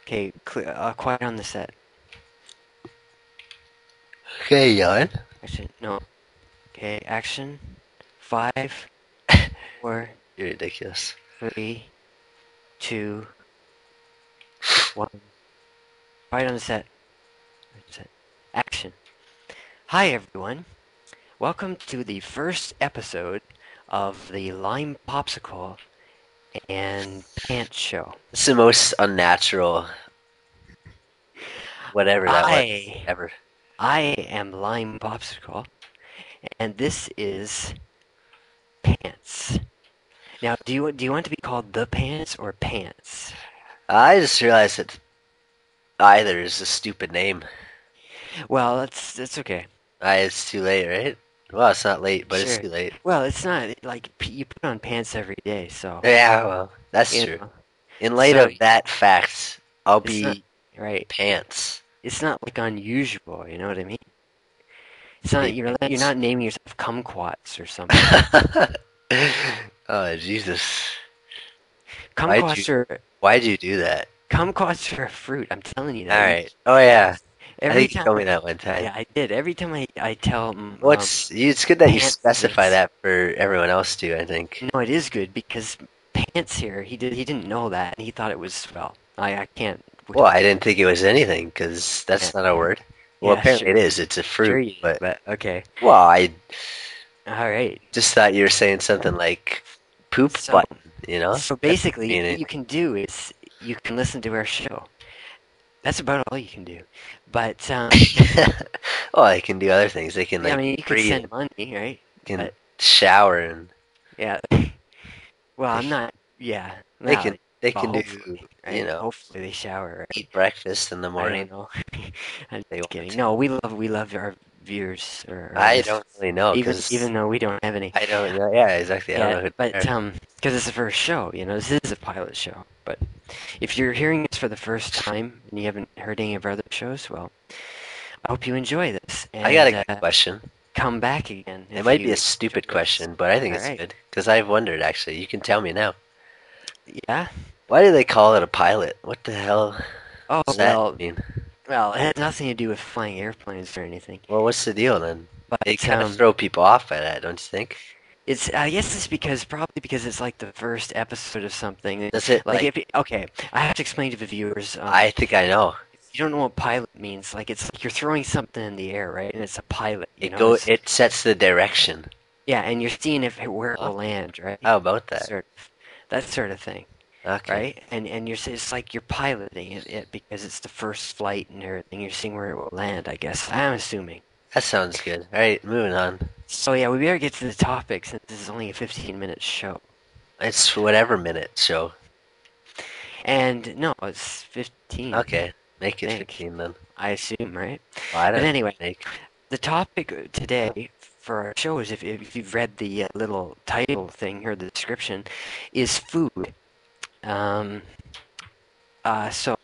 Okay, quiet on the set. Okay, Jan. Action. No. Okay, action. Five, four, You're ridiculous. three, two, one. Quiet on the set. Set. Action. Hi, everyone. Welcome to the first episode of the Lime Popsicle and Pants Show. It's the most unnatural, whatever that was, I, ever. I am Lime Popsicle, and this is Pants. Now, do you want to be called the Pants or Pants? I just realized that either is a stupid name. Well, that's okay. It's too late, right? Well, it's not late, but it's Sure. too late. Well, it's not like you put on pants every day, so Yeah, well, that's you true. know. In light So of that fact, I'll it's not be right. pants. It's not like unusual. You know what I mean? It's not Big you're pants. not naming yourself kumquats or something. Oh, Jesus. Why'd you, Kumquats are why'd you do that? kumquats are a fruit. I'm telling you that. Alright. Oh, yeah. I Every think you time, told me that one time. yeah, I did. Every time I tell It's good that you pants specify this. that for everyone else too, I think. No, it is good because pants here. He didn't know that and he thought it was well. I can't. We Well, don't. I didn't think it was anything because Yeah, that's not a word. Well, yeah, apparently it sure, is. It's a sure fruit, you did, but but okay. well, I All right. just thought you were saying something like poop So, button, you know? so That doesn't basically, mean what you anything. can do is you can listen to our show. That's about all you can do. But Well, they can do other things. They can I like mean, you could read send and money, right? can But shower and yeah, well, they I'm not. Yeah, they well, can they well, can do, hopefully, you right? know, Hopefully they shower, right? eat breakfast in the I don't morning know. I'm if they just want kidding. to. No, we love our viewers or our I listeners, don't really know even because though we don't have any. I don't know. Yeah, exactly. I don't Yeah, know who they but are. because it's the first show, this is a pilot show. But if you're hearing this for the first time and you haven't heard any of our other shows, well, I hope you enjoy this I got a and good question. come back again It if might be a you stupid enjoy this. question, but I think All it's right. good because I've wondered actually. You can tell me now. Yeah. Why do they call it a pilot? What the hell Oh does that well, mean? well, it has nothing to do with flying airplanes or anything. Well, what's the deal then? They But kind of throw people off by that, don't you think? it's I guess it's because probably because it's like the first episode of something. Does it Like like? if okay, I have to explain to the viewers. I think I know. If you don't know what pilot means, like it's like you're throwing something in the air, right? And it's a pilot, It's It sets the direction. yeah, and you're seeing if where it Huh? will land, right? How about that? That sort of thing, Okay, right? And it's like you're piloting it because it's the first flight and everything. You're seeing where it will land, I guess. I'm assuming. that sounds good. All right, moving on. So yeah, we better get to the topic since this is only a 15-minute show. It's whatever minute show. And no, it's 15, Okay, make I it think. 15 then. I assume, right? Well, I But don't anyway, make. the topic today for our show is if you've read the little title thing or the description, is food. Um, so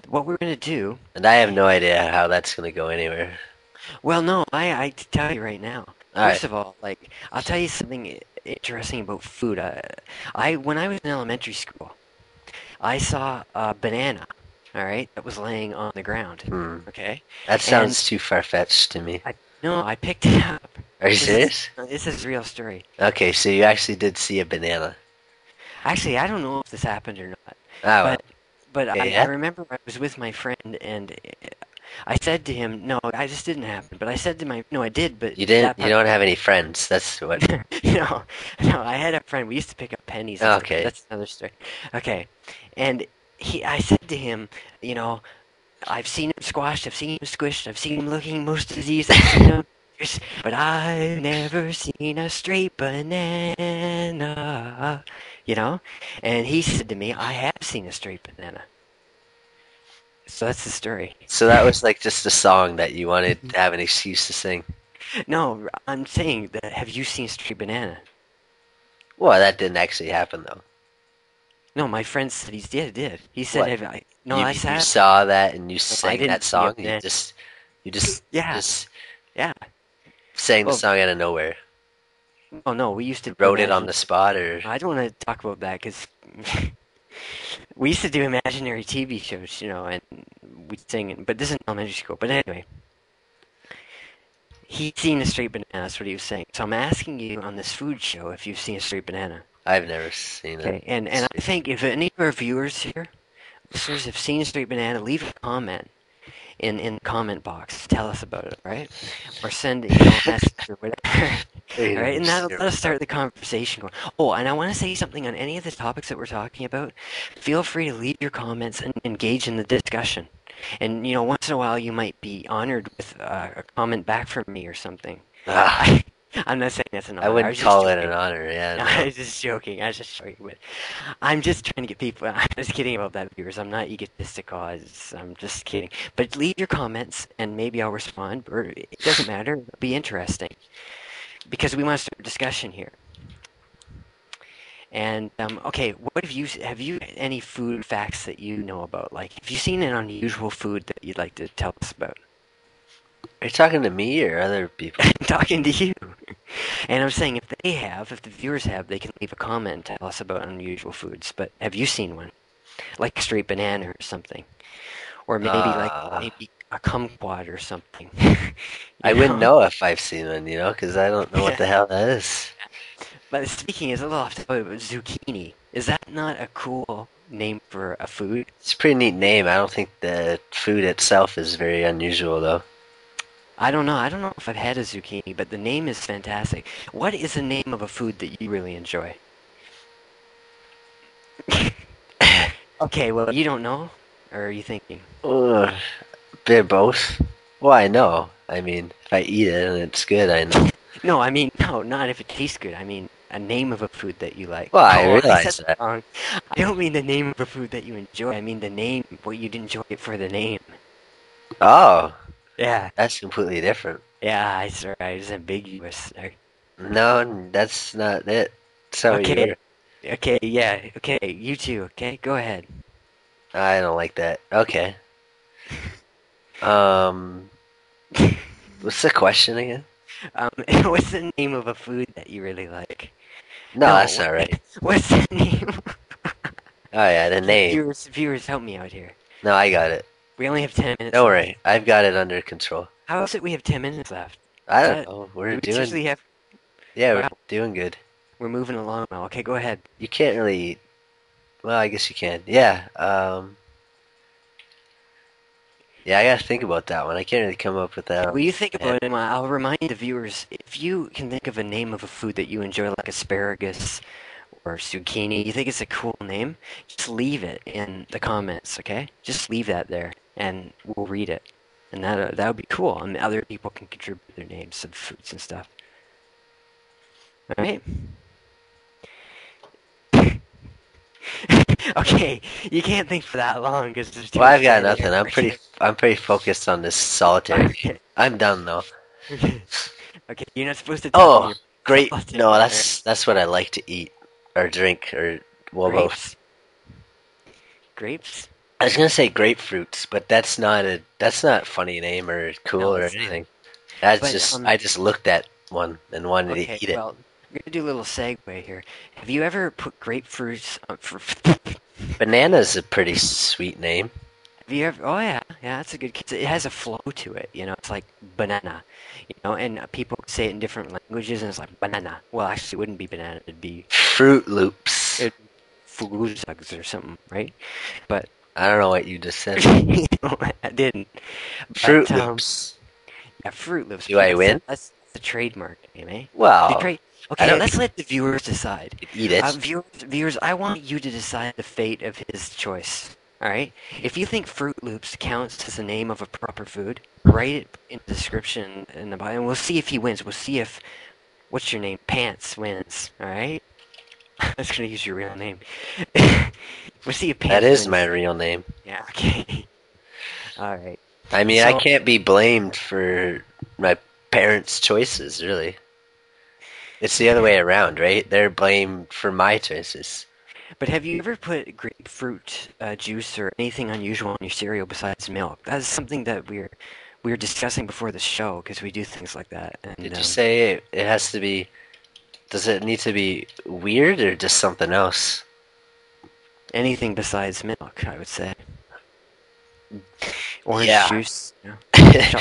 what we're gonna do? And I have no idea how that's gonna go anywhere. Well, no, I tell you right now. All right. First of all, like I'll tell you something interesting about food. I when I was in elementary school, I saw a banana. All right, that was laying on the ground. Hmm. Okay, That and sounds too far-fetched to me. I no, I picked it up. Are you This is serious? this is a real story. Okay, so you actually did see a banana. Actually, I don't know if this happened or not, Ah, well. but but Okay, I yeah. remember I was with my friend and I said to him, no, I just didn't happen. But I said to my no, I did, but You didn't. that You part, don't have any friends. That's what. no, no, I had a friend. We used to pick up pennies and stuff, but Okay. that's another story. Okay, and I said to him, you know, I've seen him squashed, I've seen him squished, I've seen him looking most diseased, I've seen him, but I've never seen a straight banana, you know? And he said to me, I have seen a straight banana. So that's the story. So that was like just a song that you wanted to have an excuse to sing. No, I'm saying that have you seen a straight banana? Well, that didn't actually happen though. No, my friend said he did. He said, What? have I? No, You I mean you said, saw that and you no, I sang that didn't see a song? banana. You Yeah, just yeah. sang the Well, song out of nowhere. oh no, we used to do Wrote it on imagine. the spot, or I don't want to talk about that because We used to do imaginary TV shows, and we sing, but this is elementary school. But anyway, he's seen a straight banana. That's what he was saying. So I'm asking you on this food show if you've seen a straight banana. I've never seen it. Okay, and I think if any of our viewers here, listeners, have seen a straight banana, leave a comment in the comment box. Tell us about it, right? Or send a message or whatever. All right, and that'll let us start the conversation going. Oh, and I want to say something on any of the topics that we're talking about. Feel free to leave your comments and engage in the discussion. And once in a while, you might be honored with a comment back from me or something. Ah, I, I'm not saying that's an I honor. I wouldn't was just call it an joking. honor. Yeah, I no. was just joking. I was just joking. But I'm just trying to get people. I'm just kidding about that, viewers. I'm not egotistical. I'm just kidding. But leave your comments, and maybe I'll respond. Or it doesn't matter. It'll be interesting because we want to start a discussion here. And okay, what have you any food facts that you know about? Like, have you seen an unusual food that you'd like to tell us about? Are you talking to me or other people? I'm talking to you. And I'm saying if the viewers have, they can leave a comment and tell us about unusual foods. But have you seen one? Like a straight banana or something? Or Uh, maybe a kumquat or something. I you wouldn't know? know if I've seen one, because I don't know what Yeah. the hell that is. But speaking is a little off topic, but zucchini. Is that not a cool name for a food? It's a pretty neat name. I don't think the food itself is very unusual, though. I don't know. I don't know if I've had a zucchini, but the name is fantastic. What is the name of a food that you really enjoy? Okay, well, you don't know? Or are you thinking? Ugh, bit of both. Well, I know. I mean, if I eat it and it's good, I know. No, I mean, no, not if it tastes good. I mean, a name of a food that you like. Well, I Oh, I said realize that that. wrong. I don't mean the name of a food that you enjoy. I mean the name, what you'd enjoy it for the name. Oh, Yeah, that's completely different. yeah, I sorry, I was ambiguous there. No, that's not it. So you Okay, were. okay, yeah, okay, you too, okay, go ahead. I don't like that. Okay. Um, what's the question again? What's the name of a food that you really like? No, No, that's not right. what's the name? Oh yeah, the Okay, name. viewers, help me out here. No, I got it. We only have 10 minutes Don't left. worry, I've got it under control. How is it we have 10 minutes left? I Is don't that, know. do We're we doing. seriously have, Yeah, we're wow, doing good. we're moving along now. Okay, go ahead. You can't really. Well, I guess you can. Yeah. Yeah, I gotta think about that one. I can't really come up with that Okay, off will you think the top of about it? And I'll remind the viewers, if you can think of a name of a food that you enjoy, like asparagus or zucchini, you think it's a cool name, just leave it in the comments, okay? Just leave that there, and we'll read it. And that would be cool. And other people can contribute their names of foods and stuff. All right? Okay, you can't think for that long because there's too Well, much I've got dead nothing. air. Okay. I'm pretty focused on this solitary game. Okay. I'm done though. Okay. Okay. You're not supposed to talk in Oh, your great. solitude. No, All right. that's what I like to eat or drink or well both. Grapes. Grapes. I was gonna say grapefruits, but that's not a funny name or cool No, or it's not. anything. That's But just I just looked at one and wanted to okay. eat it. Well, we're gonna do a little segue here. Have you ever put grapefruits for? Banana's a pretty sweet name. Have you ever? Oh yeah, yeah. That's a good. 'Cause it has a flow to it. It's like banana. And people say it in different languages, and it's like banana. Well, actually, it wouldn't be banana. Fruit Loops. It'd be fuguzags or something, right? But I don't know what you just said. I didn't. Fruit But Loops. yeah, Fruit Loops. Do But I win? that's the trademark name, eh? The Well, trade. I Okay, don't let's let the viewers decide. eat it. Viewers, I want you to decide the fate of his choice. All right. If you think Fruit Loops counts as the name of a proper food, write it in the description in the bio, and we'll see if he wins. We'll see if what's your name, Pants wins. All right. I was gonna use your real name. We'll see if That Pants is my wins. real name. Yeah. Okay. All right. I mean, I So, can't be blamed for my parents' choices, really. It's the other way around, right? They're blamed for my choices. but have you ever put grapefruit juice or anything unusual in your cereal besides milk? That's something that we were discussing before the show because we do things like that. And Did you say it has to be? Does it need to be weird or just something else? anything besides milk, I would say. Orange Yeah. juice, you know,